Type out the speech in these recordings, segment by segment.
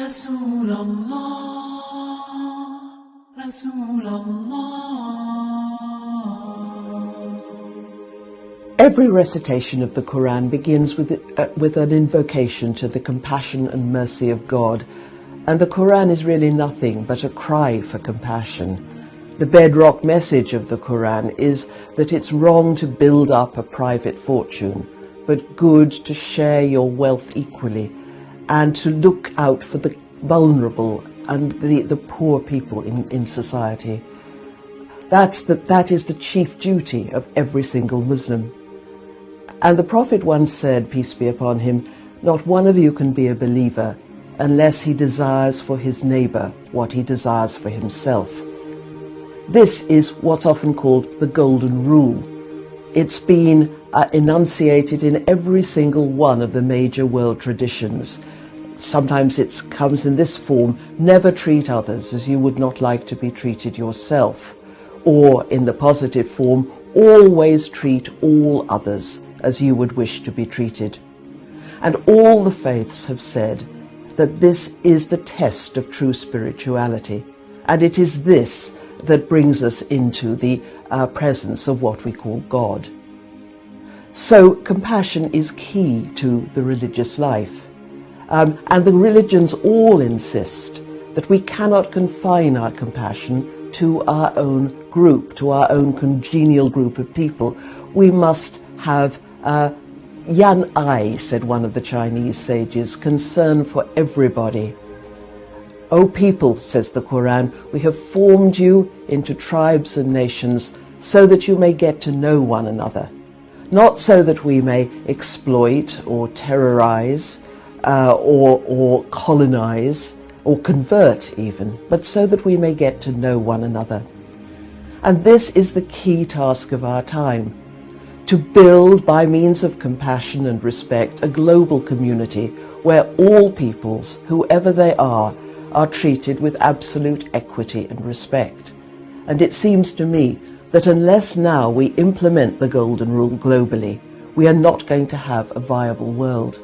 رسول الله رسول الله. Every recitation of the Quran begins with an invocation to the compassion and mercy of God, and the Quran is really nothing but a cry for compassion. The bedrock message of the Quran is that it's wrong to build up a private fortune, but good to share your wealth equally and to look out for the vulnerable and the poor people in society. That is the chief duty of every single Muslim. And the Prophet once said, peace be upon him, not one of you can be a believer unless he desires for his neighbor what he desires for himself. This is what's often called the golden rule. It's been enunciated in every single one of the major world traditions. Sometimes it comes in this form: never treat others as you would not like to be treated yourself. Or in the positive form, always treat all others as you would wish to be treated. And all the faiths have said that this is the test of true spirituality, and it is this that brings us into the presence of what we call God. So compassion is key to the religious life. And the religions all insist that we cannot confine our compassion to our own group, to our own congenial group of people. We must have yan ai, said one of the Chinese sages, concern for everybody. O people, says the Quran, we have formed you into tribes and nations so that you may get to know one another, not so that we may exploit or terrorize or colonize or convert even, but so that we may get to know one another. And this is the key task of our time, to build by means of compassion and respect a global community where all peoples, whoever they are treated with absolute equity and respect. And it seems to me that unless now we implement the Golden Rule globally, we are not going to have a viable world.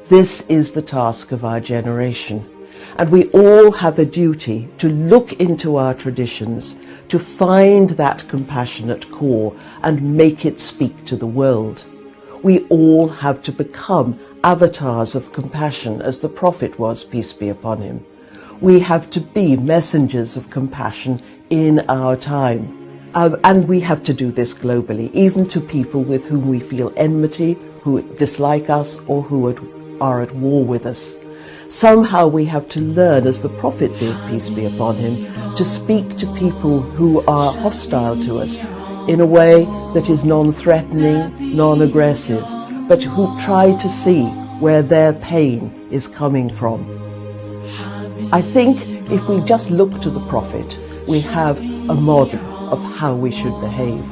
This is the task of our generation, and we all have a duty to look into our traditions, to find that compassionate core and make it speak to the world. We all have to become avatars of compassion, as the Prophet was, peace be upon him. We have to be messengers of compassion in our time. And we have to do this globally, even to people with whom we feel enmity, who dislike us, or who are at war with us. Somehow we have to learn, as the Prophet did, peace be upon him, to speak to people who are hostile to us in a way that is non-threatening, non-aggressive, but who try to see where their pain is coming from. I think if we just look to the Prophet, we have a model of how we should behave.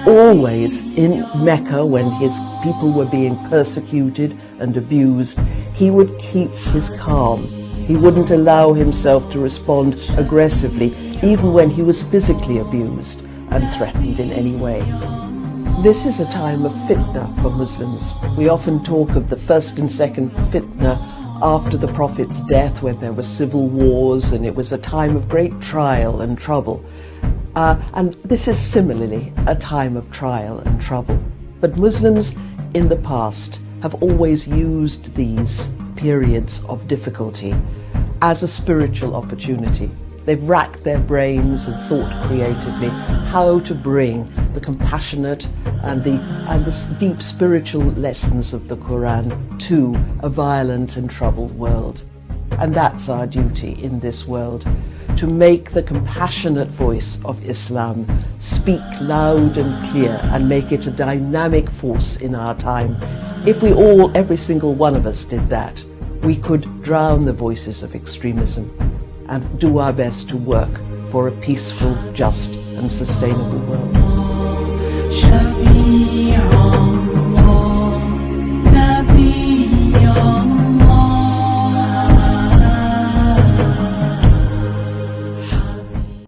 Always in Mecca, when his people were being persecuted and abused, he would keep his calm. He wouldn't allow himself to respond aggressively, even when he was physically abused and threatened in any way. This is a time of fitna for Muslims. We often talk of the first and second fitna after the Prophet's death, when there were civil wars, and it was a time of great trial and trouble. And this is similarly a time of trial and trouble. But Muslims in the past have always used these periods of difficulty as a spiritual opportunity. They've racked their brains and thought creatively how to bring the compassionate and the deep spiritual lessons of the Quran to a violent and troubled world. And that's our duty in this world, to make the compassionate voice of Islam speak loud and clear and make it a dynamic force in our time. If we all, every single one of us, did that, we could drown the voices of extremism and do our best to work for a peaceful, just and sustainable world.